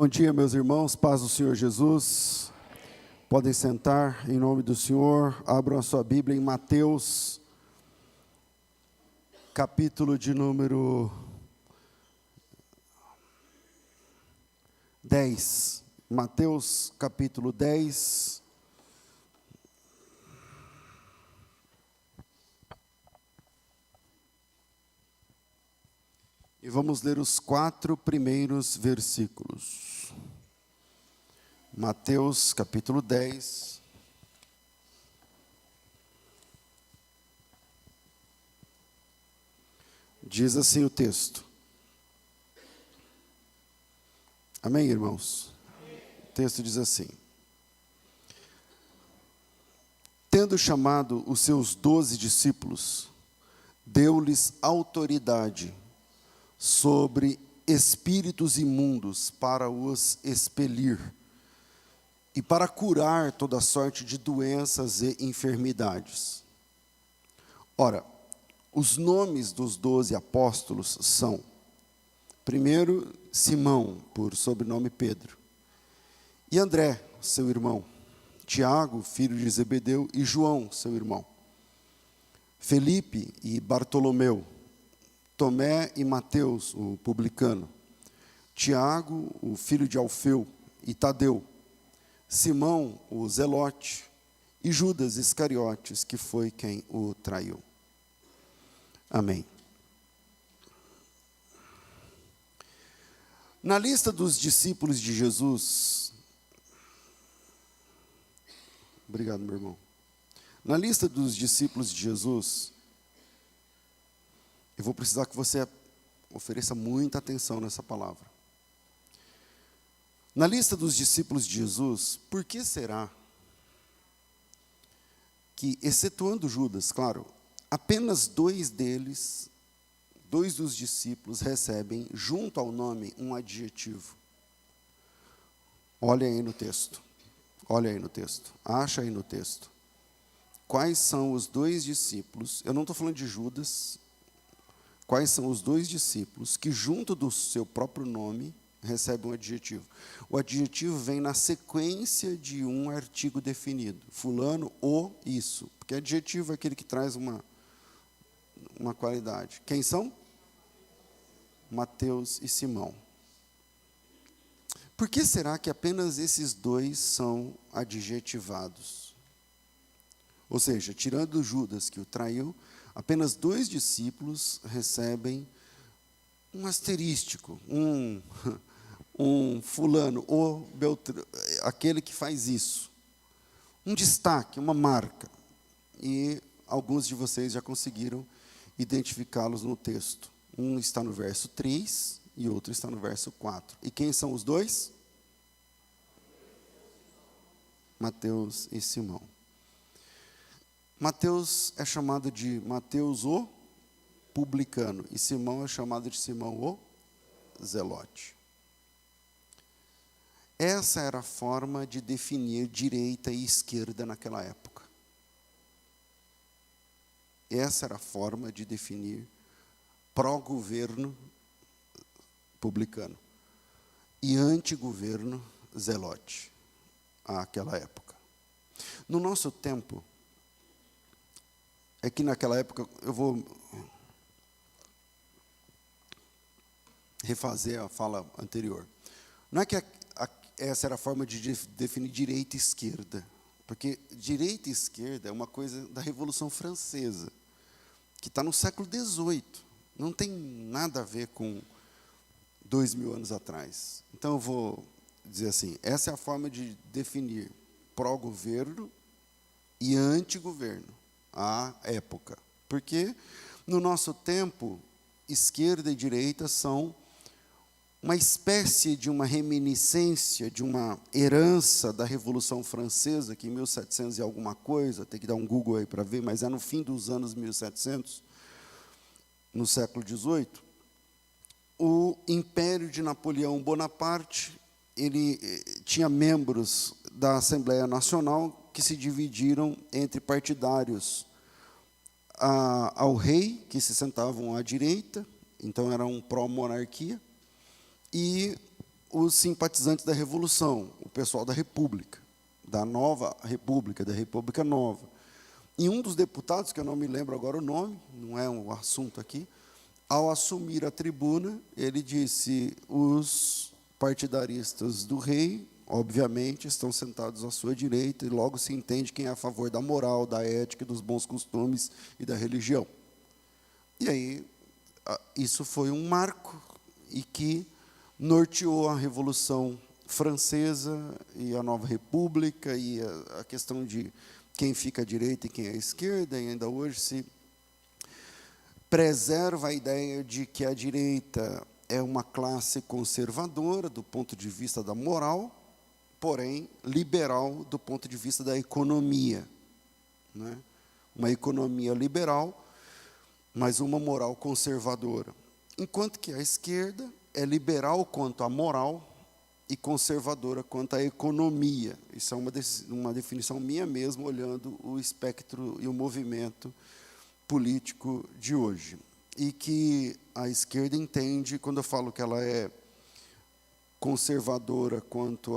Bom dia, meus irmãos, paz do Senhor Jesus. Podem sentar em nome do Senhor. Abram a sua Bíblia em Mateus, capítulo de número 10. Mateus, capítulo 10. E vamos ler os 4 primeiros versículos. Mateus, capítulo 10. Diz assim o texto. Amém, irmãos? Amém. O texto diz assim: Tendo chamado os seus 12 discípulos, deu-lhes autoridade sobre espíritos imundos para os expelir e para curar toda sorte de doenças e enfermidades. Ora, os nomes dos 12 apóstolos são: primeiro, Simão, por sobrenome Pedro, e André, seu irmão, Tiago, filho de Zebedeu, e João, seu irmão, Felipe e Bartolomeu, Tomé e Mateus, o publicano, Tiago, o filho de Alfeu, e Tadeu, Simão, o zelote, e Judas Iscariotes, que foi quem o traiu. Amém. Na lista dos discípulos de Jesus, obrigado, meu irmão. Na lista dos discípulos de Jesus, eu vou precisar que você ofereça muita atenção nessa palavra. Na lista dos discípulos de Jesus, por que será que, excetuando Judas, claro, apenas 2 deles, 2 dos discípulos, recebem, junto ao nome, um adjetivo? Olha aí no texto. Olha aí no texto. Acha aí no texto. Quais são os 2 discípulos? Eu não estou falando de Judas. Quais são os 2 discípulos que, junto do seu próprio nome, recebem um adjetivo? O adjetivo vem na sequência de um artigo definido. Fulano, o, isso. Porque adjetivo é aquele que traz uma qualidade. Quem são? Mateus e Simão. Por que será que apenas esses 2 são adjetivados? Ou seja, tirando Judas, que o traiu, apenas 2 discípulos recebem um asterístico, um fulano, ou aquele que faz isso. Um destaque, uma marca. E alguns de vocês já conseguiram identificá-los no texto. Um está no verso 3 e outro está no verso 4. E quem são os 2? Mateus e Simão. Mateus é chamado de Mateus o publicano, e Simão é chamado de Simão o zelote. Essa era a forma de definir direita e esquerda naquela época. Essa era a forma de definir pró-governo publicano e anti-governo zelote àquela época. No nosso tempo, é que naquela época, eu vou refazer a fala anterior. Não é que essa era a forma de definir direita e esquerda, porque direita e esquerda é uma coisa da Revolução Francesa, que está no século XVIII, não tem nada a ver com 2000 anos atrás. Então eu vou dizer assim, essa é a forma de definir pró-governo e anti-governo à época. Porque no nosso tempo, esquerda e direita são uma espécie de uma reminiscência, de uma herança da Revolução Francesa, que em 1700 e alguma coisa, tem que dar um Google aí para ver, mas é no fim dos anos 1700, no século XVIII, o Império de Napoleão Bonaparte, ele tinha membros da Assembleia Nacional que se dividiram entre partidários ao rei, que se sentavam à direita, então era um pró-monarquia, e os simpatizantes da Revolução, o pessoal da República, da Nova República, da República Nova. E um dos deputados, que eu não me lembro agora o nome, não é um assunto aqui, ao assumir a tribuna, ele disse: os partidaristas do rei, obviamente, estão sentados à sua direita, e logo se entende quem é a favor da moral, da ética, dos bons costumes e da religião. E aí, isso foi um marco, e que norteou a Revolução Francesa e a Nova República, e a questão de quem fica à direita e quem é à esquerda, e ainda hoje se preserva a ideia de que a direita é uma classe conservadora do ponto de vista da moral, porém liberal do ponto de vista da economia, né? Uma economia liberal, mas uma moral conservadora. Enquanto que a esquerda é liberal quanto à moral e conservadora quanto à economia. Isso é uma definição minha mesmo, olhando o espectro e o movimento político de hoje. E que a esquerda entende, quando eu falo que ela é conservadora quanto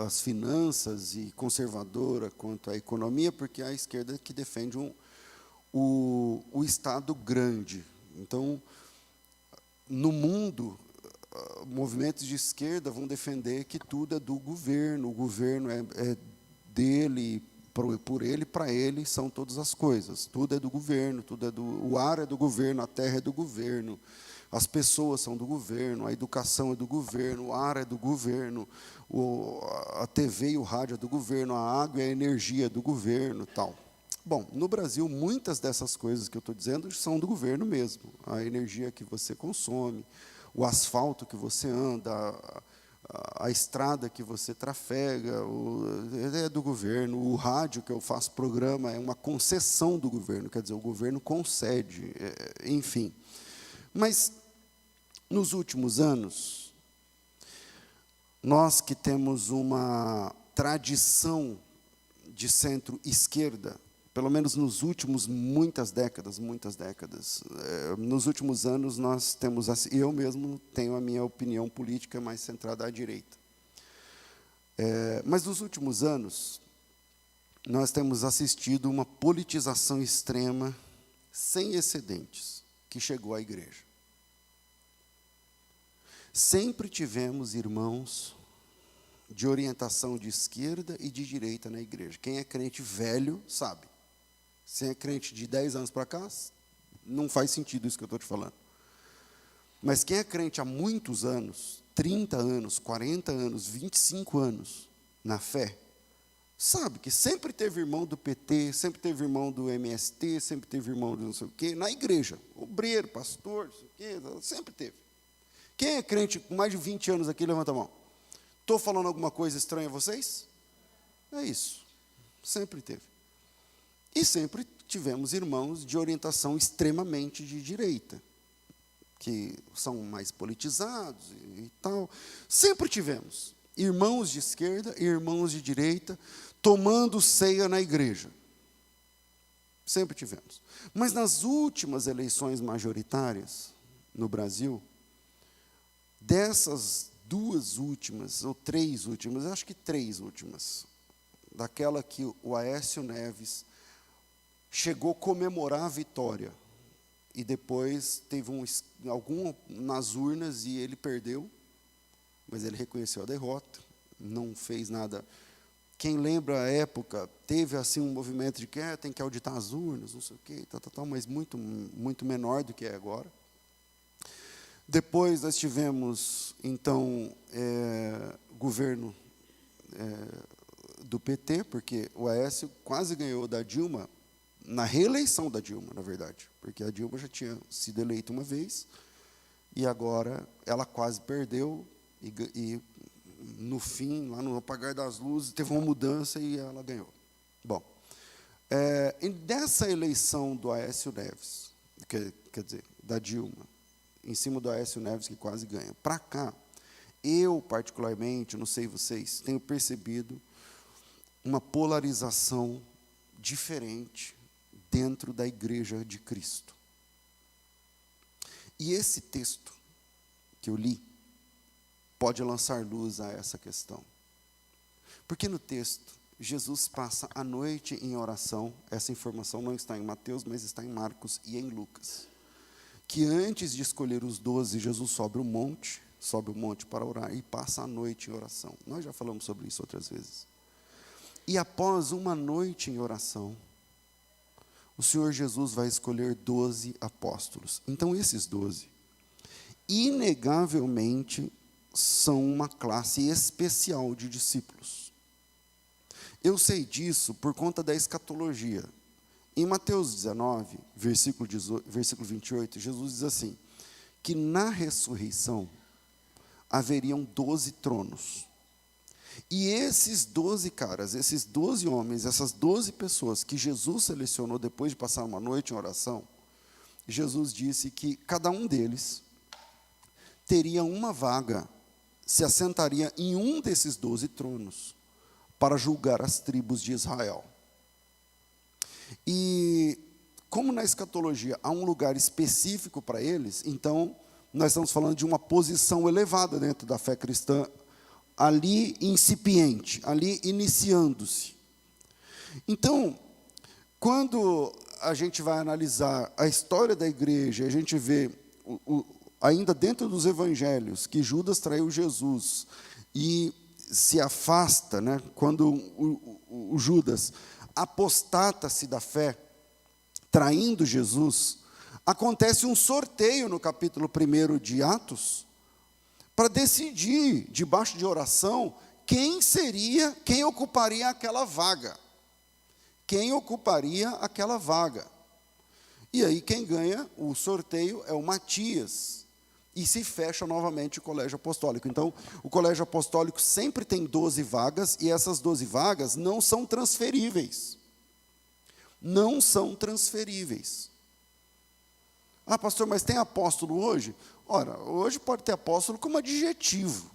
às finanças e conservadora quanto à economia, porque é a esquerda que defende o Estado grande. Então, no mundo, movimentos de esquerda vão defender que tudo é do governo, o governo é dele, por ele, para ele, são todas as coisas. Tudo é do governo, o ar é do governo, a terra é do governo, as pessoas são do governo, a educação é do governo, o ar é do governo, a TV e o rádio é do governo, a água e a energia é do governo, tal. Bom, no Brasil, muitas dessas coisas que eu estou dizendo são do governo mesmo. A energia que você consome, o asfalto que você anda, a estrada que você trafega, é do governo. O rádio que eu faço programa é uma concessão do governo, quer dizer, o governo concede, enfim. Mas, nos últimos anos, nós que temos uma tradição de centro-esquerda, pelo menos nos últimos muitas décadas, nos últimos anos nós temos, eu mesmo tenho a minha opinião política mais centrada à direita. Mas nos últimos anos, nós temos assistido uma politização extrema, sem excedentes, que chegou à igreja. Sempre tivemos irmãos de orientação de esquerda e de direita na igreja. Quem é crente velho sabe. Se é crente de 10 anos para cá, não faz sentido isso que eu estou te falando. Mas quem é crente há muitos anos, 30 anos, 40 anos, 25 anos, na fé, sabe que sempre teve irmão do PT, sempre teve irmão do MST, sempre teve irmão do não sei o quê, na igreja, obreiro, pastor, não sei o quê, sempre teve. Quem é crente com mais de 20 anos aqui, levanta a mão. Estou falando alguma coisa estranha a vocês? É isso, sempre teve. E sempre tivemos irmãos de orientação extremamente de direita, que são mais politizados e tal. Sempre tivemos irmãos de esquerda e irmãos de direita tomando ceia na igreja. Sempre tivemos. Mas nas últimas eleições majoritárias no Brasil, dessas 2 últimas, ou 3 últimas, acho que 3 últimas, daquela que o Aécio Neves chegou a comemorar a vitória, e depois teve algum nas urnas e ele perdeu, mas ele reconheceu a derrota, não fez nada. Quem lembra a época, teve assim um movimento de que tem que auditar as urnas, não sei o quê, mas muito, muito menor do que é agora. Depois nós tivemos, então, governo do PT, porque o Aécio quase ganhou da Dilma, na reeleição da Dilma, na verdade, porque a Dilma já tinha sido eleita uma vez, e agora ela quase perdeu, e no fim, lá no apagar das luzes, teve uma mudança e ela ganhou. Bom, e dessa eleição do Aécio Neves, quer dizer, da Dilma, em cima do Aécio Neves, que quase ganha, para cá, eu, particularmente, não sei vocês, tenho percebido uma polarização diferente dentro da Igreja de Cristo. E esse texto que eu li pode lançar luz a essa questão. Porque no texto, Jesus passa a noite em oração. Essa informação não está em Mateus, mas está em Marcos e em Lucas. Que antes de escolher os 12, Jesus sobe o monte para orar e passa a noite em oração. Nós já falamos sobre isso outras vezes. E após uma noite em oração, o Senhor Jesus vai escolher 12 apóstolos. Então esses 12, inegavelmente, são uma classe especial de discípulos. Eu sei disso por conta da escatologia. Em Mateus 19, versículo 28, Jesus diz assim, que na ressurreição haveriam 12 tronos. E esses 12 caras, esses 12 homens, essas 12 pessoas que Jesus selecionou depois de passar uma noite em oração, Jesus disse que cada um deles teria uma vaga, se assentaria em um desses 12 tronos, para julgar as tribos de Israel. E como na escatologia há um lugar específico para eles, então nós estamos falando de uma posição elevada dentro da fé cristã, ali incipiente, ali iniciando-se. Então, quando a gente vai analisar a história da igreja, a gente vê, ainda dentro dos evangelhos, que Judas traiu Jesus e se afasta, né, quando o Judas apostata-se da fé, traindo Jesus, acontece um sorteio no capítulo 1 de Atos, para decidir, debaixo de oração, quem ocuparia aquela vaga. Quem ocuparia aquela vaga. E aí quem ganha o sorteio é o Matias. E se fecha novamente o colégio apostólico. Então, o colégio apostólico sempre tem 12 vagas, e essas 12 vagas não são transferíveis. Não são transferíveis. Ah, pastor, mas tem apóstolo hoje? Ora, hoje pode ter apóstolo como adjetivo.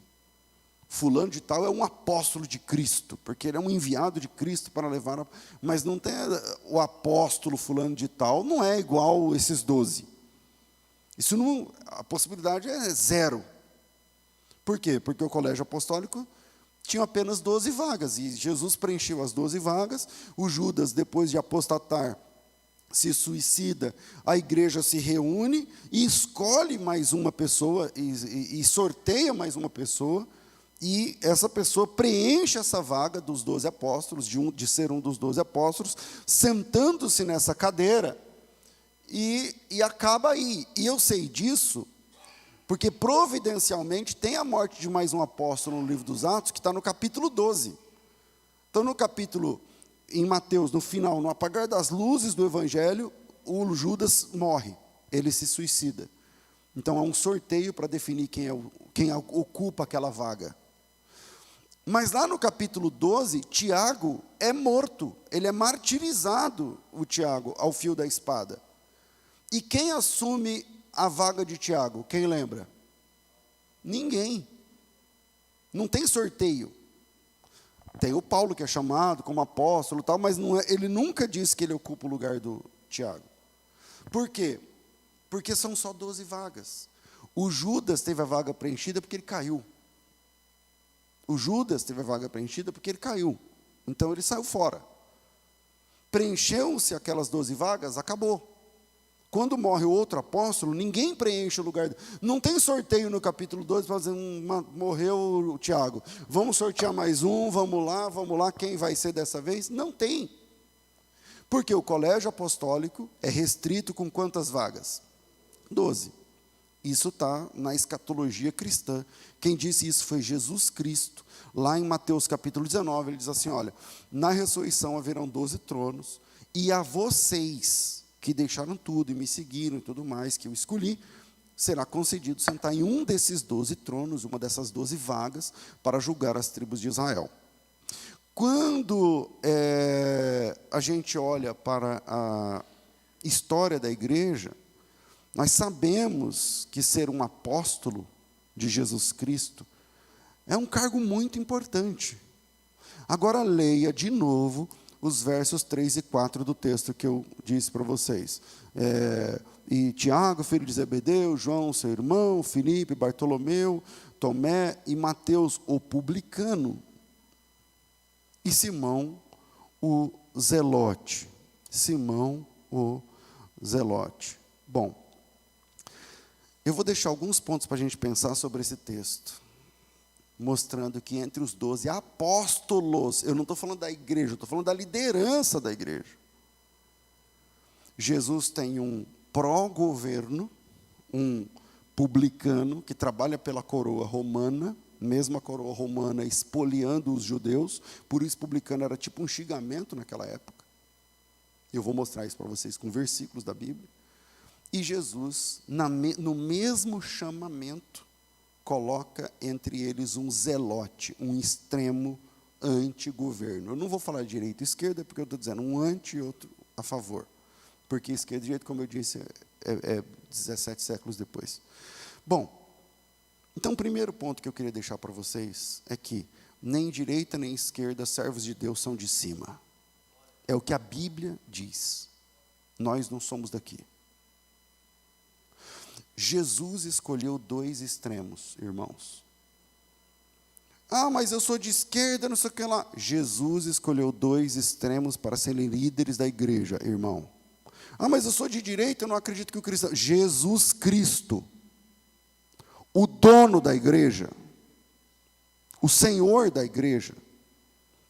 Fulano de tal é um apóstolo de Cristo, porque ele é um enviado de Cristo para levar... Mas não tem o apóstolo fulano de tal, não é igual esses 12. Isso não... A possibilidade é zero. Por quê? Porque o colégio apostólico tinha apenas 12 vagas, e Jesus preencheu as 12 vagas. O Judas, depois de apostatar, se suicida, a igreja se reúne e escolhe mais uma pessoa, e sorteia mais uma pessoa, e essa pessoa preenche essa vaga dos 12 apóstolos, de ser um dos 12 apóstolos, sentando-se nessa cadeira, e acaba aí. E eu sei disso, porque providencialmente tem a morte de mais um apóstolo no livro dos Atos, que está no capítulo 12. Então, no capítulo... Em Mateus, no final, no apagar das luzes do Evangelho, o Judas morre, ele se suicida. Então, há um sorteio para definir quem ocupa aquela vaga. Mas lá no capítulo 12, Tiago é morto, ele é martirizado, o Tiago, ao fio da espada. E quem assume a vaga de Tiago? Quem lembra? Ninguém. Não tem sorteio. Tem o Paulo, que é chamado como apóstolo, tal, mas ele nunca disse que ele ocupa o lugar do Tiago. Por quê? Porque são só 12 vagas. O Judas teve a vaga preenchida porque ele caiu. O Judas teve a vaga preenchida porque ele caiu. Então ele saiu fora. Preencheu-se aquelas 12 vagas, acabou. Quando morre o outro apóstolo, ninguém preenche o lugar. Não tem sorteio no capítulo 2 para dizer, morreu o Tiago. Vamos sortear mais um, vamos lá, quem vai ser dessa vez? Não tem. Porque o colégio apostólico é restrito com quantas vagas? 12. Isso está na escatologia cristã. Quem disse isso foi Jesus Cristo. Lá em Mateus capítulo 19, ele diz assim, olha, na ressurreição haverão 12 tronos, e a vocês... que deixaram tudo e me seguiram e tudo mais, que eu escolhi, será concedido sentar em um desses 12 tronos, uma dessas 12 vagas, para julgar as tribos de Israel. Quando a gente olha para a história da igreja, nós sabemos que ser um apóstolo de Jesus Cristo é um cargo muito importante. Agora leia de novo os versos 3 e 4 do texto que eu disse para vocês. e Tiago, filho de Zebedeu, João, seu irmão, Filipe, Bartolomeu, Tomé e Mateus, o publicano, e Simão, o zelote. Simão, o zelote. Bom, eu vou deixar alguns pontos para a gente pensar sobre esse texto, mostrando que entre os 12 apóstolos, eu não estou falando da igreja, eu estou falando da liderança da igreja. Jesus tem um pró-governo, um publicano, que trabalha pela coroa romana, mesmo a coroa romana expoliando os judeus, por isso publicano era tipo um xingamento naquela época. Eu vou mostrar isso para vocês com versículos da Bíblia. E Jesus, no mesmo chamamento, coloca entre eles um zelote, um extremo anti-governo. Eu não vou falar de direita e esquerda, porque eu estou dizendo um anti e outro a favor. Porque esquerda, de jeito como eu disse, é 17 séculos depois. Bom, então o primeiro ponto que eu queria deixar para vocês é que nem direita nem esquerda, servos de Deus são de cima. É o que a Bíblia diz. Nós não somos daqui. Jesus escolheu 2 extremos, irmãos. Ah, mas eu sou de esquerda, não sei o que lá. Jesus escolheu 2 extremos para serem líderes da igreja, irmão. Ah, mas eu sou de direita, eu não acredito que o cristão... Jesus Cristo, o dono da igreja, o Senhor da igreja,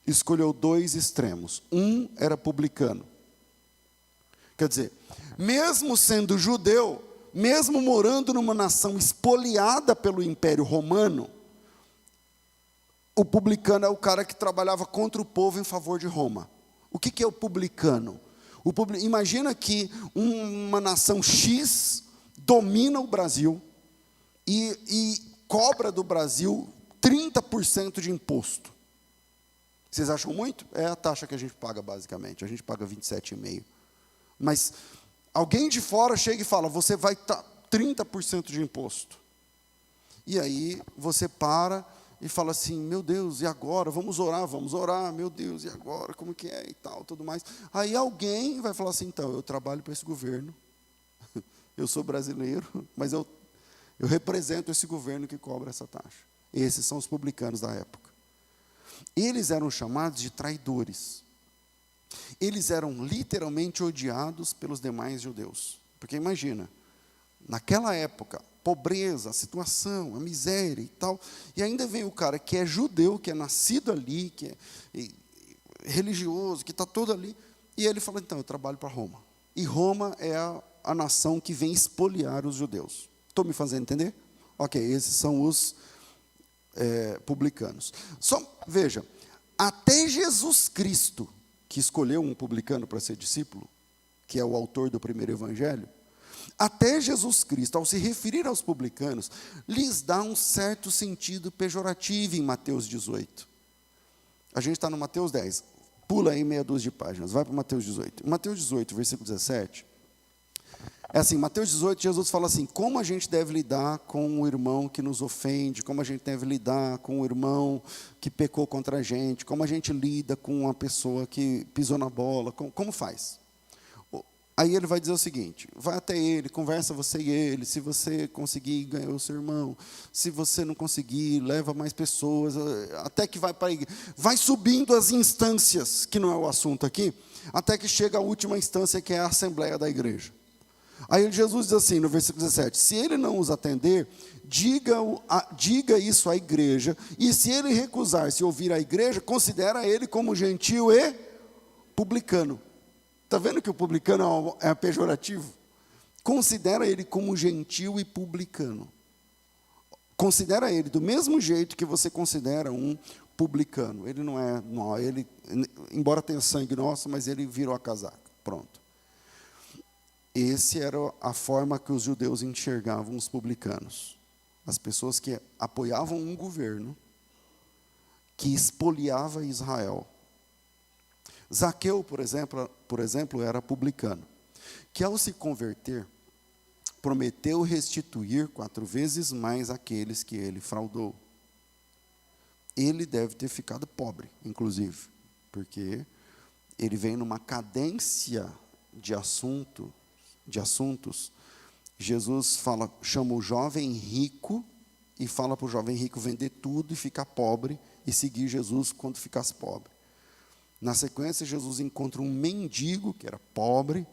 escolheu 2 extremos. Um era publicano. Quer dizer, mesmo sendo judeu, mesmo morando numa nação espoliada pelo Império Romano, o publicano é o cara que trabalhava contra o povo em favor de Roma. O que é o publicano? Imagina que uma nação X domina o Brasil e cobra do Brasil 30% de imposto. Vocês acham muito? É a taxa que a gente paga, basicamente. A gente paga 27,5%. Mas alguém de fora chega e fala, você vai 30% de imposto. E aí você para e fala assim, meu Deus, e agora? Vamos orar, meu Deus, e agora? Como que é? E tal, tudo mais. Aí alguém vai falar assim, então, eu trabalho para esse governo, eu sou brasileiro, mas eu represento esse governo que cobra essa taxa. Esses são os publicanos da época. Eles eram chamados de traidores. Eles eram literalmente odiados pelos demais judeus. Porque imagina, naquela época, pobreza, a situação, a miséria e tal, e ainda vem o cara que é judeu, que é nascido ali, que é religioso, que está todo ali, e ele fala, então, eu trabalho para Roma. E Roma é a nação que vem expoliar os judeus. Estou me fazendo entender? Ok, esses são os publicanos. Só, veja, até Jesus Cristo, que escolheu um publicano para ser discípulo, que é o autor do primeiro evangelho, até Jesus Cristo, ao se referir aos publicanos, lhes dá um certo sentido pejorativo em Mateus 18. A gente está no Mateus 10, pula aí meia dúzia de páginas, vai para Mateus 18. Mateus 18, versículo 17, é assim, Mateus 18, Jesus fala assim, como a gente deve lidar com o irmão que nos ofende, como a gente deve lidar com o irmão que pecou contra a gente, como a gente lida com uma pessoa que pisou na bola, como faz? Aí ele vai dizer o seguinte, vai até ele, conversa você e ele, se você conseguir, ganhar o seu irmão, se você não conseguir, leva mais pessoas, até que vai para a igreja, vai subindo as instâncias, que não é o assunto aqui, até que chega a última instância, que é a assembleia da igreja. Aí Jesus diz assim, no versículo 17, se ele não os atender, diga isso à igreja, e se ele recusar-se ouvir a igreja, considera ele como gentil e publicano. Está vendo que o publicano é pejorativo? Considera ele como gentil e publicano. Considera ele do mesmo jeito que você considera um publicano. Ele não é, ele, embora tenha sangue nosso, mas ele virou a casaca. Pronto. Essa era a forma que os judeus enxergavam os publicanos. As pessoas que apoiavam um governo que expoliava Israel. Zaqueu, por exemplo, era publicano, que ao se converter, prometeu restituir 4 vezes mais aqueles que ele fraudou. Ele deve ter ficado pobre, inclusive, porque ele vem numa cadência de assuntos Jesus chama o jovem rico e fala para o jovem rico vender tudo e ficar pobre e seguir Jesus quando ficasse pobre. Na sequência, Jesus encontra um mendigo que era pobre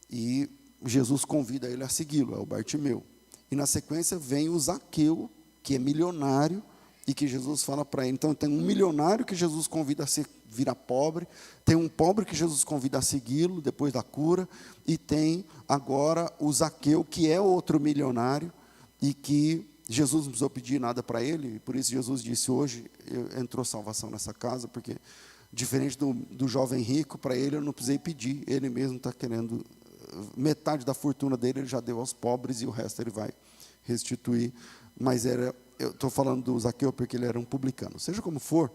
e Jesus convida ele a segui-lo, é o Bartimeu. E na sequência vem o Zaqueu, que é milionário, e que Jesus fala para ele. Então tem um milionário que Jesus convida a virar pobre, tem um pobre que Jesus convida a segui-lo depois da cura, e tem agora o Zaqueu, que é outro milionário, e que Jesus não precisou pedir nada para ele, e por isso Jesus disse, hoje entrou salvação nessa casa, porque diferente do jovem rico, para ele eu não precisei pedir, ele mesmo está querendo, metade da fortuna dele ele já deu aos pobres, e o resto ele vai restituir, mas eu estou falando do Zaqueu porque ele era um publicano. Seja como for,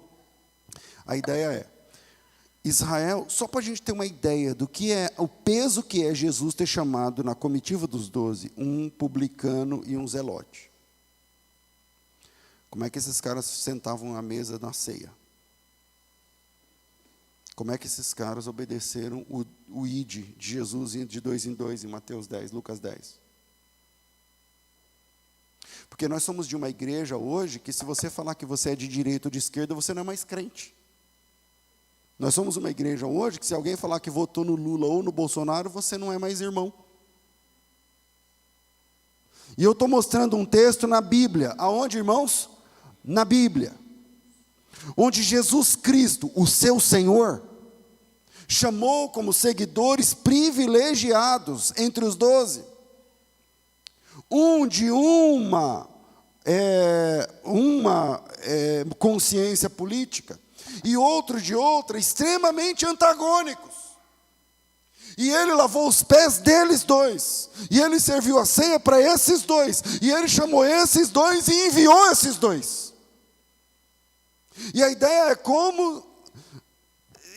a ideia é, Israel, só para a gente ter uma ideia do que é, o peso que é Jesus ter chamado na comitiva dos 12, um publicano e um zelote. Como é que esses caras sentavam à mesa na ceia? Como é que esses caras obedeceram o ide de Jesus de 2 em 2 em Mateus 10, Lucas 10? Porque nós somos de uma igreja hoje que se você falar que você é de direita ou de esquerda, você não é mais crente. Nós somos uma igreja hoje que se alguém falar que votou no Lula ou no Bolsonaro, você não é mais irmão. E eu estou mostrando um texto na Bíblia. Aonde, irmãos? Na Bíblia. Onde Jesus Cristo, o seu Senhor, chamou como seguidores privilegiados entre os 12. Um de uma consciência política e outro de outra, extremamente antagônicos. E ele lavou os pés deles dois, e ele serviu a ceia para esses dois, e ele chamou esses dois e enviou esses dois. E a ideia é como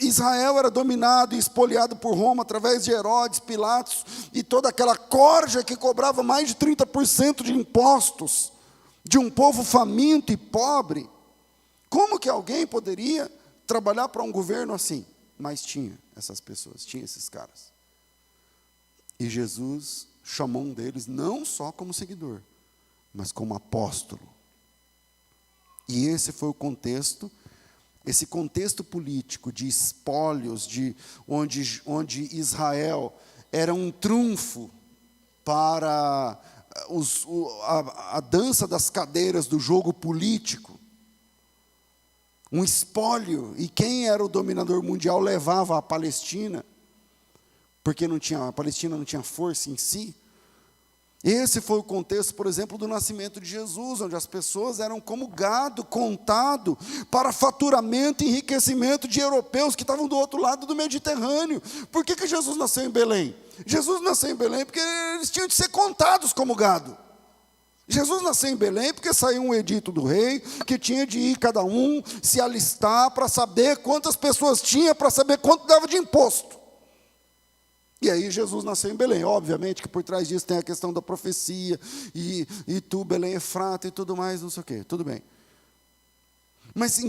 Israel era dominado e espoliado por Roma através de Herodes, Pilatos e toda aquela corja que cobrava mais de 30% de impostos de um povo faminto e pobre. Como que alguém poderia trabalhar para um governo assim? Mas tinha essas pessoas, tinha esses caras. E Jesus chamou um deles não só como seguidor, mas como apóstolo. E esse foi o contexto. Esse contexto político de espólios, onde Israel era um trunfo para a dança das cadeiras do jogo político, um espólio, e quem era o dominador mundial levava a Palestina, porque a Palestina não tinha força em si. Esse foi o contexto, por exemplo, do nascimento de Jesus, onde as pessoas eram como gado contado para faturamento e enriquecimento de europeus que estavam do outro lado do Mediterrâneo. Por que Jesus nasceu em Belém? Jesus nasceu em Belém porque eles tinham de ser contados como gado. Jesus nasceu em Belém porque saiu um edito do rei, que tinha de ir cada um se alistar para saber quantas pessoas tinha, para saber quanto dava de imposto. E aí Jesus nasceu em Belém. Obviamente que por trás disso tem a questão da profecia, e tu, Belém Efrata e tudo mais, não sei o quê, tudo bem. Mas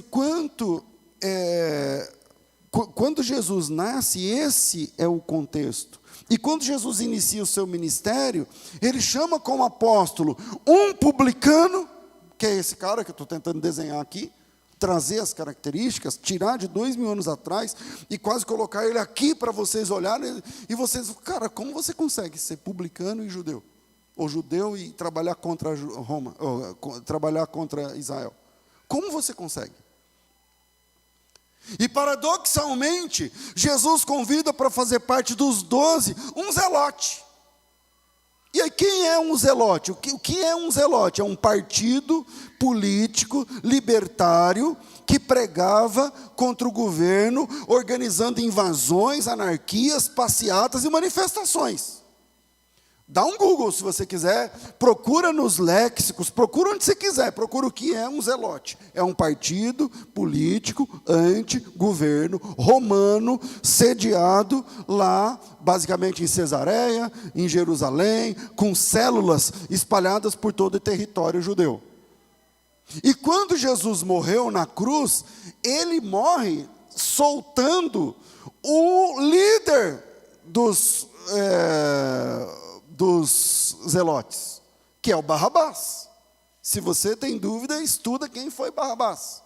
quando Jesus nasce, esse é o contexto. E quando Jesus inicia o seu ministério, ele chama como apóstolo um publicano, que é esse cara que eu estou tentando desenhar aqui, trazer as características, tirar de 2000 anos atrás e quase colocar ele aqui para vocês olharem, e vocês, cara, como você consegue ser publicano e judeu? Ou judeu e trabalhar contra Roma, ou trabalhar contra Israel? Como você consegue? E paradoxalmente, Jesus convida para fazer parte dos 12 um zelote. E aí, quem é um zelote? O que é um zelote? É um partido político libertário que pregava contra o governo, organizando invasões, anarquias, passeatas e manifestações. Dá um Google se você quiser, procura nos léxicos, procura onde você quiser, procura o que é um zelote. É um partido político anti-governo romano, sediado lá, basicamente em Cesareia, em Jerusalém, com células espalhadas por todo o território judeu. E quando Jesus morreu na cruz, ele morre soltando o líder dos zelotes, que é o Barrabás. Se você tem dúvida, estuda quem foi Barrabás.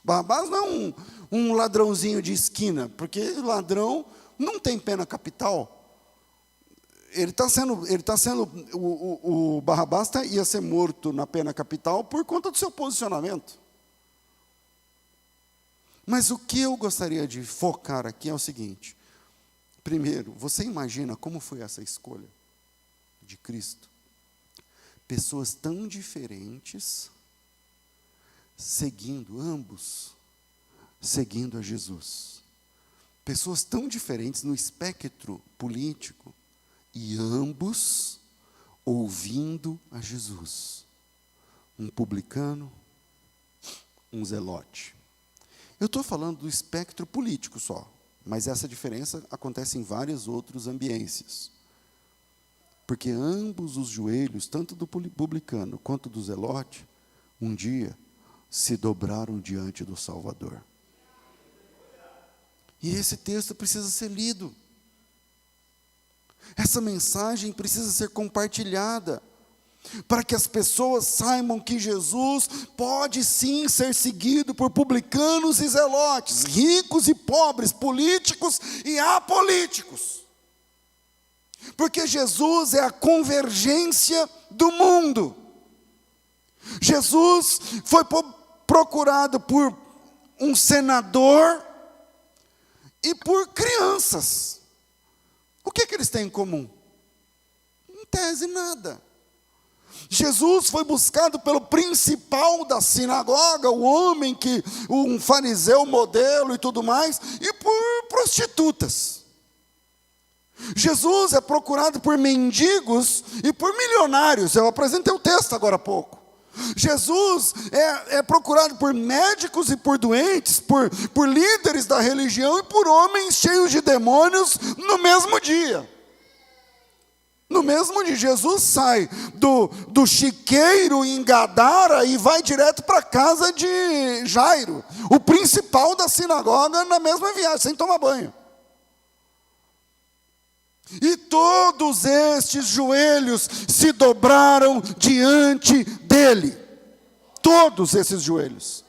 Barrabás não é um ladrãozinho de esquina, porque ladrão não tem pena capital. O Barrabás ia ser morto na pena capital por conta do seu posicionamento. Mas o que eu gostaria de focar aqui é o seguinte. Primeiro, você imagina como foi essa escolha de Cristo? Pessoas tão diferentes, ambos seguindo a Jesus. Pessoas tão diferentes no espectro político, e ambos ouvindo a Jesus. Um publicano, um zelote. Eu estou falando do espectro político só, mas essa diferença acontece em vários outros ambientes. Porque ambos os joelhos, tanto do publicano quanto do zelote, um dia se dobraram diante do Salvador. E esse texto precisa ser lido. Essa mensagem precisa ser compartilhada, para que as pessoas saibam que Jesus pode sim ser seguido por publicanos e zelotes, ricos e pobres, políticos e apolíticos. Porque Jesus é a convergência do mundo. Jesus foi procurado por um senador e por crianças. O que eles têm em comum? Em tese, nada. Jesus foi buscado pelo principal da sinagoga, o homem um fariseu modelo e tudo mais, e por prostitutas. Jesus é procurado por mendigos e por milionários. Eu apresentei o texto agora há pouco. Jesus é procurado por médicos e por doentes, por líderes da religião e por homens cheios de demônios no mesmo dia. No mesmo dia, Jesus sai do chiqueiro em Gadara e vai direto para a casa de Jairo, o principal da sinagoga, na mesma viagem, sem tomar banho. E todos estes joelhos se dobraram diante dele. Todos esses joelhos.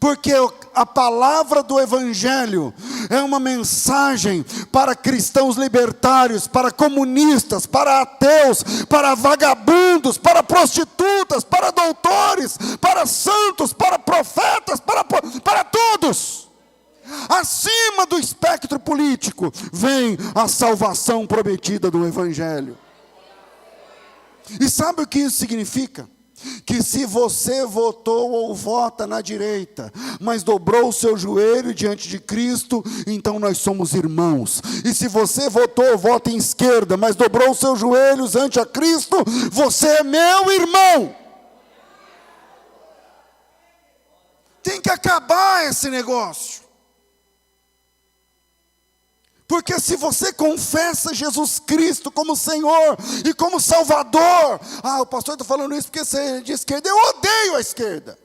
Porque a palavra do Evangelho é uma mensagem para cristãos libertários, para comunistas, para ateus, para vagabundos, para prostitutas, para doutores, para santos, para profetas, para todos. Acima do espectro político vem a salvação prometida do Evangelho. E sabe o que isso significa? Que se você votou ou vota na direita, mas dobrou o seu joelho diante de Cristo, então nós somos irmãos. E se você votou ou vota em esquerda, mas dobrou os seus joelhos ante a Cristo, você é meu irmão. Tem que acabar esse negócio. Porque se você confessa Jesus Cristo como Senhor e como Salvador, o pastor está falando isso porque você é de esquerda, eu odeio a esquerda.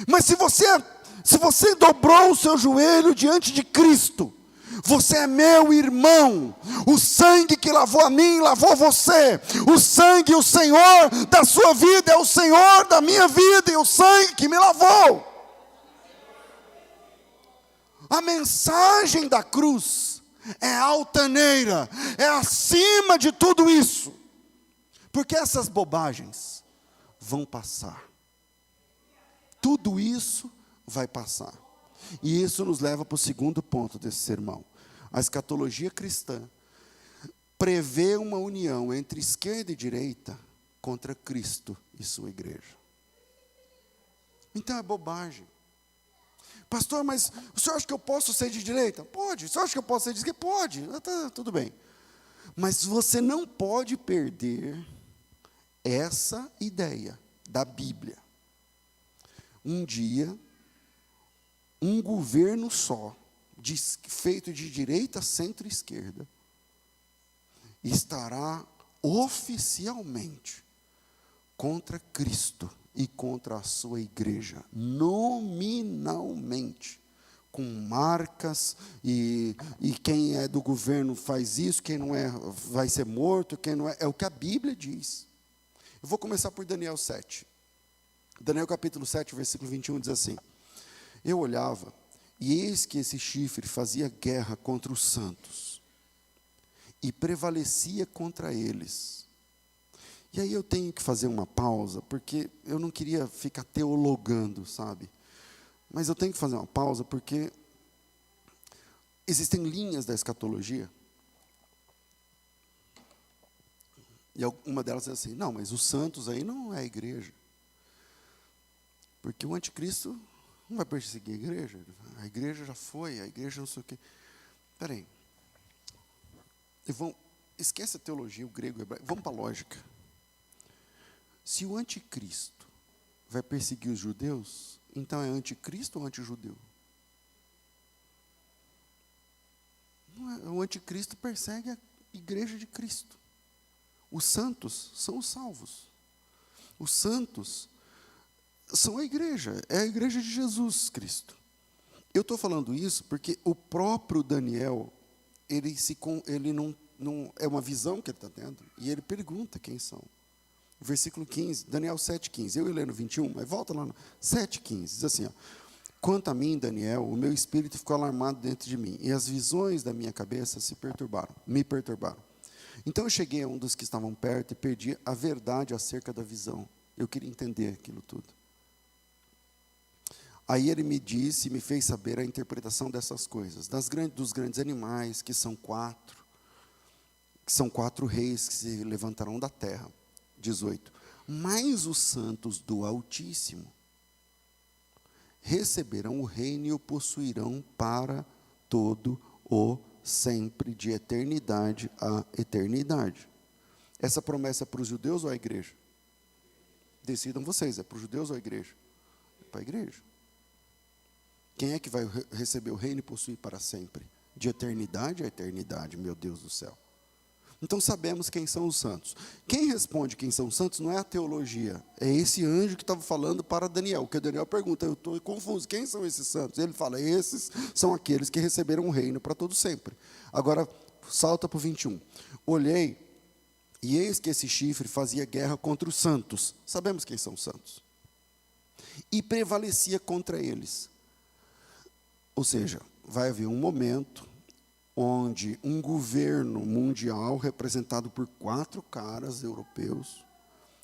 Mas se você dobrou o seu joelho diante de Cristo, você é meu irmão. O sangue que lavou a mim, lavou você. O sangue, o Senhor da sua vida é o Senhor da minha vida, e o sangue que me lavou. A mensagem da cruz é altaneira, é acima de tudo isso. Porque essas bobagens vão passar. Tudo isso vai passar. E isso nos leva para o segundo ponto desse sermão. A escatologia cristã prevê uma união entre esquerda e direita contra Cristo e sua igreja. Então é bobagem. Pastor, mas o senhor acha que eu posso ser de direita? Pode. O senhor acha que eu posso ser de esquerda? Pode. Tudo bem. Mas você não pode perder essa ideia da Bíblia. Um dia, um governo só, feito de direita, centro e esquerda, estará oficialmente contra Cristo e contra a sua igreja, nominalmente, com marcas, e quem é do governo faz isso, quem não é vai ser morto, quem não é. É o que a Bíblia diz. Eu vou começar por Daniel 7. Daniel capítulo 7, versículo 21 diz assim: eu olhava, e eis que esse chifre fazia guerra contra os santos, e prevalecia contra eles. E aí eu tenho que fazer uma pausa, porque eu não queria ficar teologando, sabe? Mas eu tenho que fazer uma pausa, porque existem linhas da escatologia. E uma delas é assim: não, mas os santos aí não é a igreja. Porque o anticristo não vai perseguir a igreja já foi, a igreja não sei o quê. Espera aí. Esquece a teologia, o grego, o hebraico, vamos para a lógica. Se o anticristo vai perseguir os judeus, então é anticristo ou antijudeu? O anticristo persegue a igreja de Cristo. Os santos são os salvos. Os santos são a igreja, é a igreja de Jesus Cristo. Eu estou falando isso porque o próprio Daniel, ele não é uma visão que ele está tendo, e ele pergunta quem são. Versículo 15, Daniel 7,15, eu ia ler no 21, mas volta lá no 7,15, diz assim, ó: quanto a mim, Daniel, o meu espírito ficou alarmado dentro de mim, e as visões da minha cabeça me perturbaram. Então eu cheguei a um dos que estavam perto e perdi a verdade acerca da visão. Eu queria entender aquilo tudo. Aí ele me disse, me fez saber a interpretação dessas coisas, dos grandes animais, que são quatro reis que se levantarão da terra. 18. Mas os santos do Altíssimo receberão o reino e o possuirão para todo o sempre, de eternidade a eternidade. Essa promessa é para os judeus ou a igreja? Decidam vocês, é para os judeus ou a igreja? É para a igreja. Quem é que vai receber o reino e possuir para sempre? De eternidade a eternidade, meu Deus do céu. Então sabemos quem são os santos. Quem responde quem são os santos não é a teologia, é esse anjo que estava falando para Daniel. Porque Daniel pergunta, eu estou confuso, quem são esses santos? Ele fala, esses são aqueles que receberam o reino para todo sempre. Agora, salta para o 21. Olhei, e eis que esse chifre fazia guerra contra os santos. Sabemos quem são os santos. E prevalecia contra eles. Ou seja, vai haver um momento onde um governo mundial, representado por 4 caras europeus,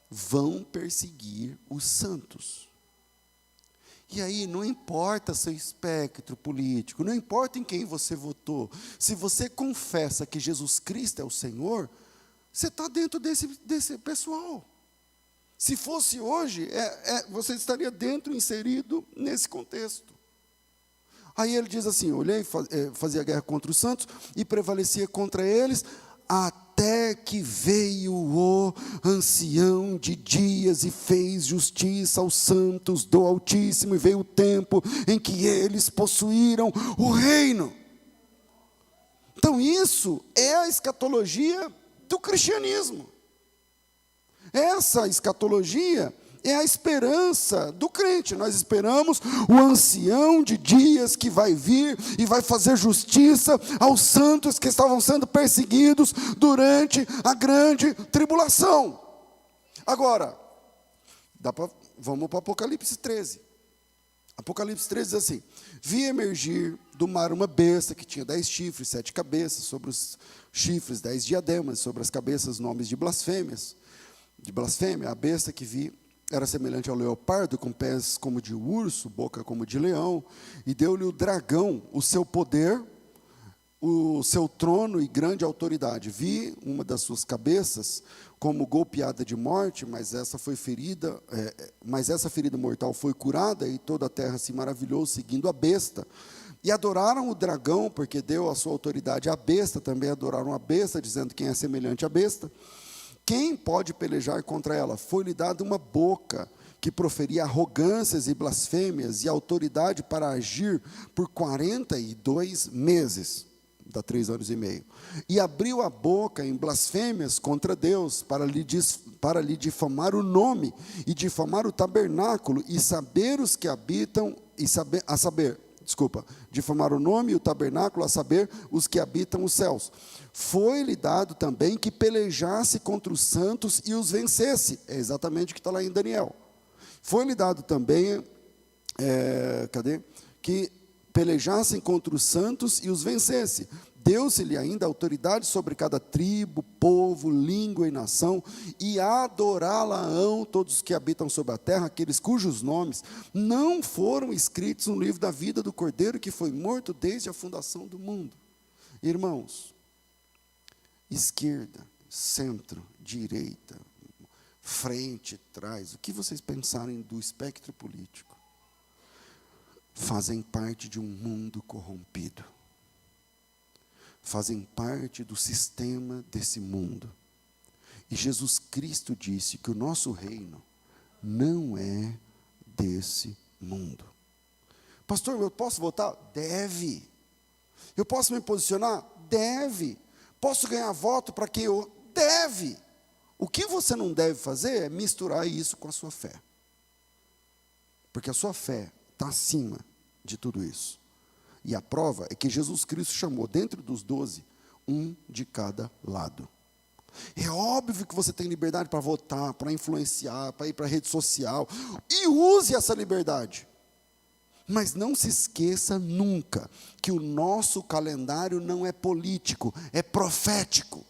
vão perseguir os santos. E aí, não importa seu espectro político, não importa em quem você votou, se você confessa que Jesus Cristo é o Senhor, você está dentro desse pessoal. Se fosse hoje, você estaria inserido nesse contexto. Aí ele diz assim, olhei, fazia guerra contra os santos e prevalecia contra eles, até que veio o ancião de dias e fez justiça aos santos do Altíssimo, e veio o tempo em que eles possuíram o reino. Então isso é a escatologia do cristianismo. Essa escatologia é a esperança do crente. Nós esperamos o ancião de dias que vai vir e vai fazer justiça aos santos que estavam sendo perseguidos durante a grande tribulação. Agora, vamos para Apocalipse 13. Apocalipse 13 diz assim: vi emergir do mar uma besta que tinha 10 chifres, 7 cabeças, sobre os chifres 10 diademas, sobre as cabeças nomes de blasfêmias. De blasfêmia, a besta que vi era semelhante ao leopardo, com pés como de urso, boca como de leão, e deu-lhe o dragão o seu poder, o seu trono e grande autoridade. Vi uma das suas cabeças como golpeada de morte, mas essa ferida mortal foi curada, e toda a terra se maravilhou seguindo a besta. E adoraram o dragão, porque deu a sua autoridade à besta, também adoraram a besta, dizendo quem é semelhante à besta. Quem pode pelejar contra ela? Foi-lhe dada uma boca que proferia arrogâncias e blasfêmias, e autoridade para agir por 42 meses, dá 3 anos e meio. E abriu a boca em blasfêmias contra Deus, para lhe difamar o nome, e difamar o tabernáculo, e saber os que habitam, a saber, difamar o nome e o tabernáculo, a saber, os que habitam os céus. Foi-lhe dado também que pelejasse contra os santos e os vencesse. É exatamente o que está lá em Daniel. Foi-lhe dado também, que pelejassem contra os santos e os vencesse. Deu-se-lhe ainda autoridade sobre cada tribo, povo, língua e nação, e adorá-la-ão todos os que habitam sobre a terra, aqueles cujos nomes não foram escritos no livro da vida do Cordeiro, que foi morto desde a fundação do mundo. Irmãos, esquerda, centro, direita, frente, trás, o que vocês pensarem do espectro político, fazem parte de um mundo corrompido. Fazem parte do sistema desse mundo. E Jesus Cristo disse que o nosso reino não é desse mundo. Pastor, eu posso votar? Deve. Eu posso me posicionar? Deve. Posso ganhar voto para quem eu... Deve. O que você não deve fazer é misturar isso com a sua fé. Porque a sua fé está acima de tudo isso. E a prova é que Jesus Cristo chamou, dentro dos 12, um de cada lado. É óbvio que você tem liberdade para votar, para influenciar, para ir para a rede social. E use essa liberdade. Mas não se esqueça nunca que o nosso calendário não é político, é profético.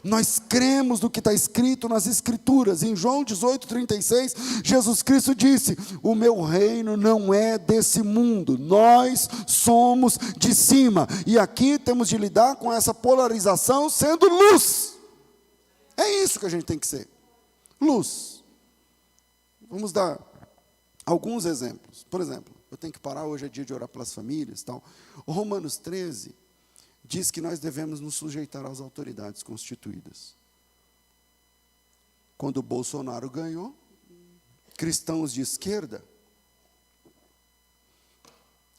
Nós cremos no que está escrito nas Escrituras. Em João 18:36, Jesus Cristo disse: o meu reino não é desse mundo, nós somos de cima. E aqui temos de lidar com essa polarização sendo luz. É isso que a gente tem que ser, luz. Vamos dar alguns exemplos. Por exemplo, eu tenho que parar, hoje é dia de orar pelas famílias, tal. O Romanos 13 diz que nós devemos nos sujeitar às autoridades constituídas. Quando o Bolsonaro ganhou, cristãos de esquerda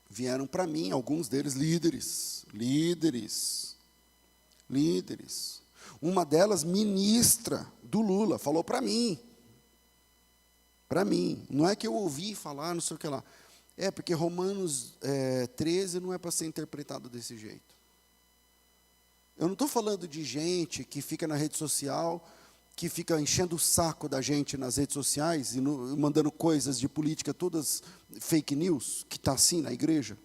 vieram para mim, alguns deles líderes. Uma delas, ministra do Lula, falou para mim, não é que eu ouvi falar, não sei o que lá, porque Romanos 13 não é para ser interpretado desse jeito. Eu não estou falando de gente que fica na rede social, que fica enchendo o saco da gente nas redes sociais e mandando coisas de política, todas fake news, que está assim na igreja.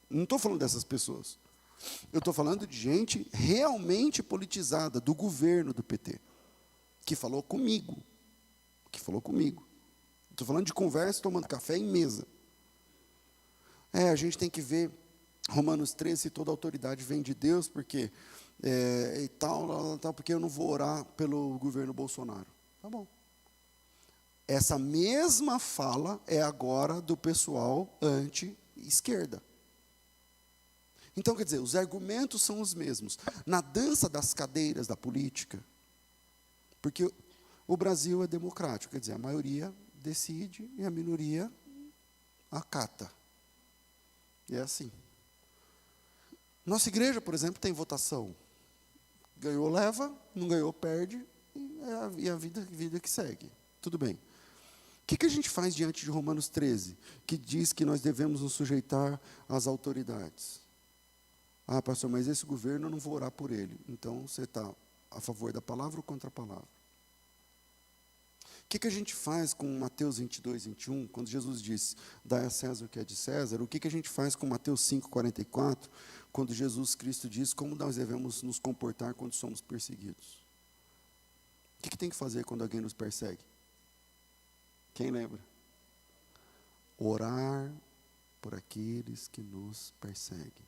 Não estou falando dessas pessoas. Eu estou falando de gente realmente politizada, do governo do PT, que falou comigo. Estou falando de conversa, tomando café em mesa. A gente tem que ver Romanos 13, se toda autoridade vem de Deus, porque porque eu não vou orar pelo governo Bolsonaro. Tá bom. Essa mesma fala é agora do pessoal anti-esquerda. Então, quer dizer, os argumentos são os mesmos. Na dança das cadeiras da política, porque o Brasil é democrático, quer dizer, a maioria decide e a minoria acata. E é assim. Nossa igreja, por exemplo, tem votação. Ganhou, leva, não ganhou, perde, e a vida que segue. Tudo bem. O que a gente faz diante de Romanos 13, que diz que nós devemos nos sujeitar às autoridades? Pastor, mas esse governo eu não vou orar por ele. Então, você está a favor da palavra ou contra a palavra? O que a gente faz com Mateus 22, 21, quando Jesus disse, dai a César o que é de César? O que a gente faz com Mateus 5, 44, quando Jesus Cristo diz como nós devemos nos comportar quando somos perseguidos? O que tem que fazer quando alguém nos persegue? Quem lembra? Orar por aqueles que nos perseguem.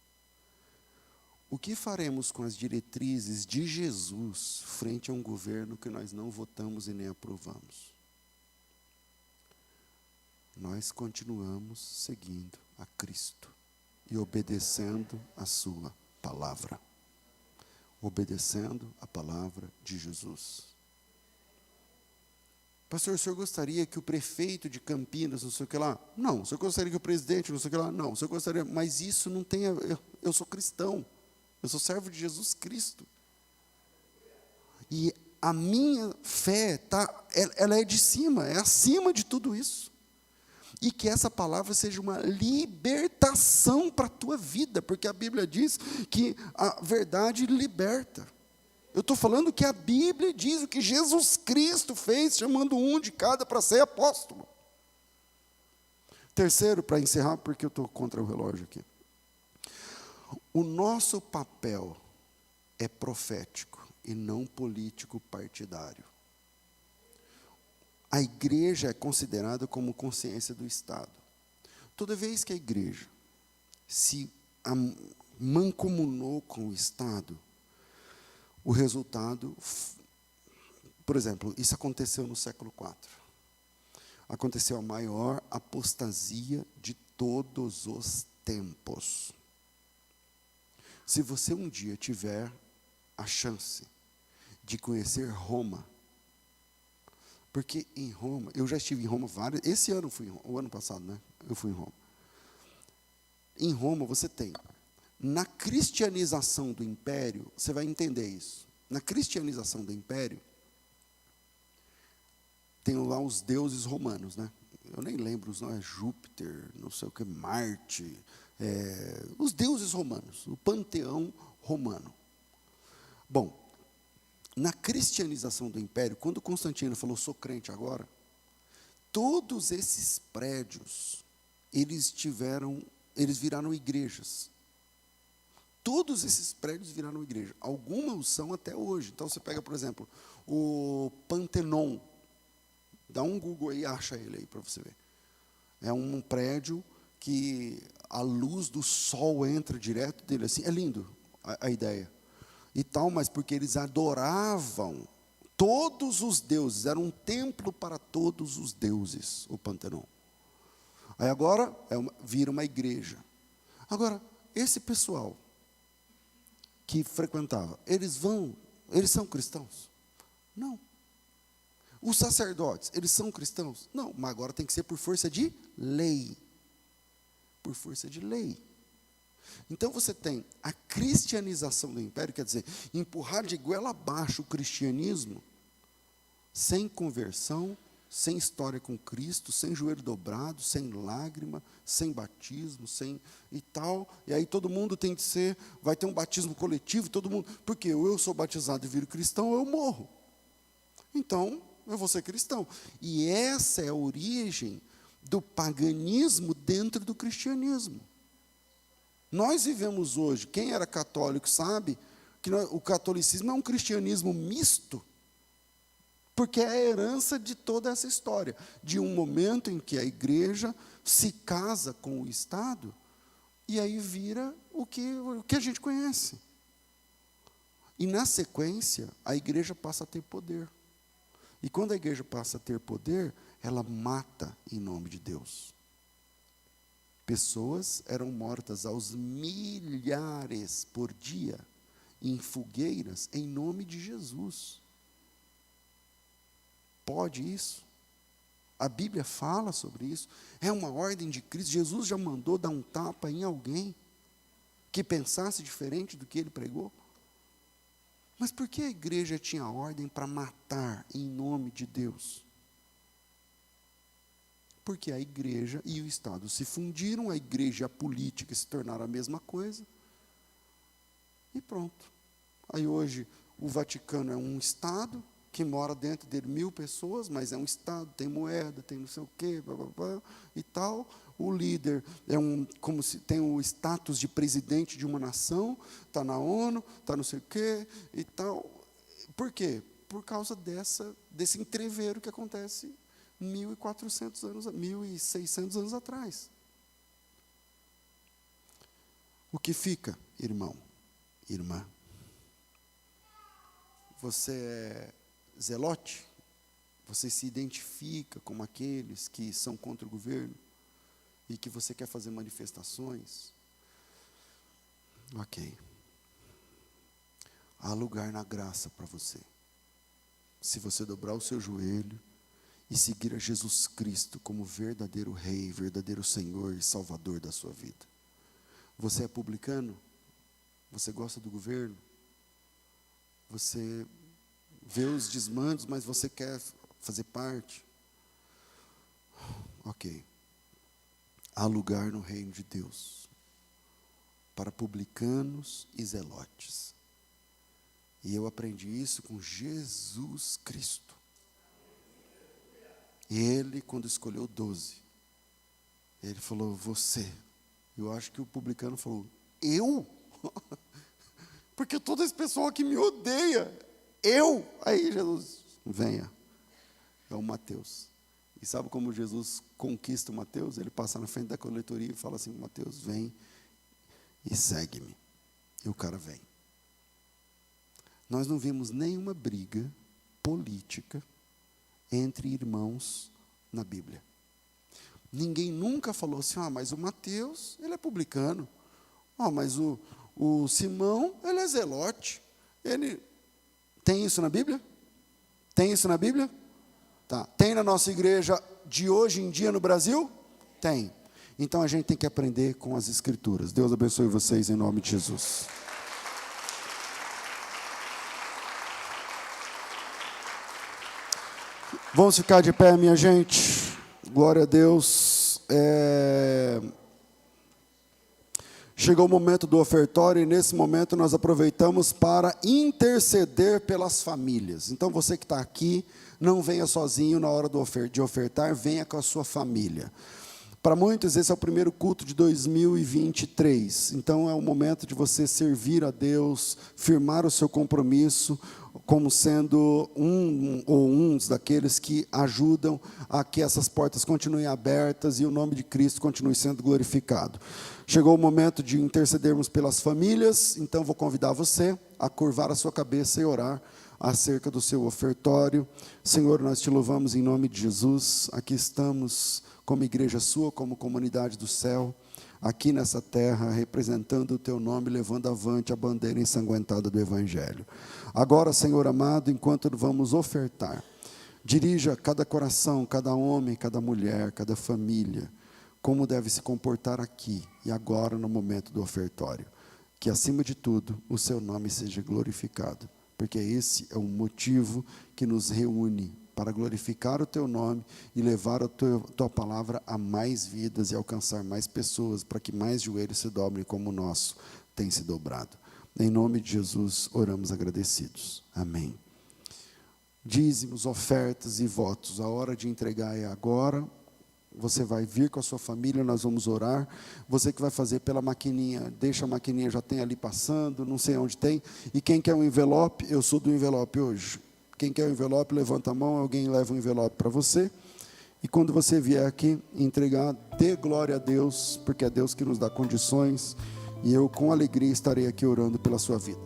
O que faremos com as diretrizes de Jesus frente a um governo que nós não votamos e nem aprovamos? Nós continuamos seguindo a Cristo e obedecendo a sua palavra. Obedecendo a palavra de Jesus. Pastor, o senhor gostaria que o prefeito de Campinas, não sei o que lá? Não. O senhor gostaria que o presidente, não sei o que lá? Não. O senhor gostaria, mas isso não tem... Eu sou cristão. Eu sou servo de Jesus Cristo. E a minha fé, ela é de cima, é acima de tudo isso. E que essa palavra seja uma libertação para a tua vida, porque a Bíblia diz que a verdade liberta. Eu estou falando que a Bíblia diz o que Jesus Cristo fez, chamando um de cada para ser apóstolo. Terceiro, para encerrar, porque eu estou contra o relógio aqui. O nosso papel é profético e não político partidário. A igreja é considerada como consciência do Estado. Toda vez que a igreja se mancomunou com o Estado, o resultado, por exemplo, isso aconteceu no século IV. Aconteceu a maior apostasia de todos os tempos. Se você um dia tiver a chance de conhecer Roma, porque em Roma, eu já estive em Roma esse ano eu fui em Roma, o ano passado, né? Eu fui em Roma. Em Roma você tem, na cristianização do império, você vai entender isso. Na cristianização do império, tem lá os deuses romanos, né? Eu nem lembro os nomes, Júpiter, não sei o que, Marte, os deuses romanos, o panteão romano. Bom, na cristianização do império, quando Constantino falou, sou crente agora, todos esses prédios, eles viraram igrejas. Todos esses prédios viraram igreja. Algumas são até hoje. Então, você pega, por exemplo, o Pantenon. Dá um Google aí, acha ele aí para você ver. É um prédio que a luz do sol entra direto dele. Assim, é lindo a ideia. E tal, mas porque eles adoravam todos os deuses. Era um templo para todos os deuses, o Pantenon. Aí agora vira uma igreja. Agora, esse pessoal que frequentava, eles são cristãos? Não. Os sacerdotes, eles são cristãos? Não, mas agora tem que ser por força de lei. Por força de lei. Então você tem a cristianização do império, quer dizer, empurrar de goela abaixo o cristianismo, sem conversão, sem história com Cristo, sem joelho dobrado, sem lágrima, sem batismo, sem e tal. E aí todo mundo tem que vai ter um batismo coletivo, todo mundo, porque eu sou batizado e viro cristão, eu morro. Então, eu vou ser cristão. E essa é a origem do paganismo dentro do cristianismo. Nós vivemos hoje, quem era católico sabe, que o catolicismo é um cristianismo misto, porque é a herança de toda essa história, de um momento em que a igreja se casa com o Estado, e aí vira o que a gente conhece. E na sequência, a igreja passa a ter poder. E quando a igreja passa a ter poder, ela mata em nome de Deus. Pessoas eram mortas aos milhares por dia, em fogueiras, em nome de Jesus. Pode isso? A Bíblia fala sobre isso. É uma ordem de Cristo. Jesus já mandou dar um tapa em alguém que pensasse diferente do que ele pregou. Mas por que a igreja tinha ordem para matar em nome de Deus? Porque a igreja e o Estado se fundiram, a igreja e a política se tornaram a mesma coisa. E pronto. Aí hoje o Vaticano é um Estado, que mora dentro dele 1000 pessoas, mas é um Estado, tem moeda, tem não sei o quê, blá, blá, blá, e tal. O líder como se tem o status de presidente de uma nação, está na ONU, está não sei o quê, e tal. Por quê? Por causa desse entreveiro que acontece 1.400 anos, 1.600 anos atrás. O que fica, irmão, irmã? Você é zelote? Você se identifica como aqueles que são contra o governo e que você quer fazer manifestações? Ok. Há lugar na graça para você. Se você dobrar o seu joelho e seguir a Jesus Cristo como verdadeiro Rei, verdadeiro Senhor e Salvador da sua vida. Você é publicano? Você gosta do governo? Você vê os desmandos, mas você quer fazer parte? Ok. há lugar no reino de Deus para publicanos e zelotes. E eu aprendi isso com Jesus Cristo. E ele, quando escolheu 12, ele falou, você. Eu acho que o publicano falou, eu? Porque todo esse pessoal aqui me odeia. Eu? Aí Jesus, venha. É o Mateus. E sabe como Jesus conquista o Mateus? Ele passa na frente da coletoria e fala assim, Mateus, vem e segue-me. E o cara vem. Nós não vimos nenhuma briga política entre irmãos na Bíblia. Ninguém nunca falou assim, mas o Mateus, ele é publicano. Mas o Simão, ele é zelote. Ele... Tem isso na Bíblia? Tem isso na Bíblia? Tá. Tem na nossa igreja de hoje em dia no Brasil? Tem. Então a gente tem que aprender com as Escrituras. Deus abençoe vocês em nome de Jesus. Vamos ficar de pé, minha gente. Glória a Deus. Chegou o momento do ofertório e nesse momento nós aproveitamos para interceder pelas famílias. Então você que está aqui, não venha sozinho na hora de ofertar, venha com a sua família. Para muitos esse é o primeiro culto de 2023, então é o momento de você servir a Deus, firmar o seu compromisso, como sendo uns daqueles que ajudam a que essas portas continuem abertas e o nome de Cristo continue sendo glorificado. Chegou o momento de intercedermos pelas famílias, então vou convidar você a curvar a sua cabeça e orar acerca do seu ofertório. Senhor, nós te louvamos em nome de Jesus, aqui estamos como igreja sua, como comunidade do céu, aqui nessa terra, representando o teu nome, levando avante a bandeira ensanguentada do Evangelho. Agora, Senhor amado, enquanto vamos ofertar, dirija cada coração, cada homem, cada mulher, cada família, como deve se comportar aqui e agora no momento do ofertório. Que acima de tudo, o seu nome seja glorificado, porque esse é o motivo que nos reúne para glorificar o teu nome e levar a tua palavra a mais vidas e alcançar mais pessoas, para que mais joelhos se dobrem como o nosso tem se dobrado. Em nome de Jesus, oramos agradecidos. Amém. Dízimos, ofertas e votos. A hora de entregar é agora. Você vai vir com a sua família, nós vamos orar. Você que vai fazer pela maquininha, deixa a maquininha, já tem ali passando, não sei onde tem. E quem quer um envelope, eu sou do envelope hoje. Quem quer um envelope, levanta a mão, alguém leva um envelope para você. E quando você vier aqui entregar, dê glória a Deus, porque é Deus que nos dá condições. E eu com alegria estarei aqui orando pela sua vida.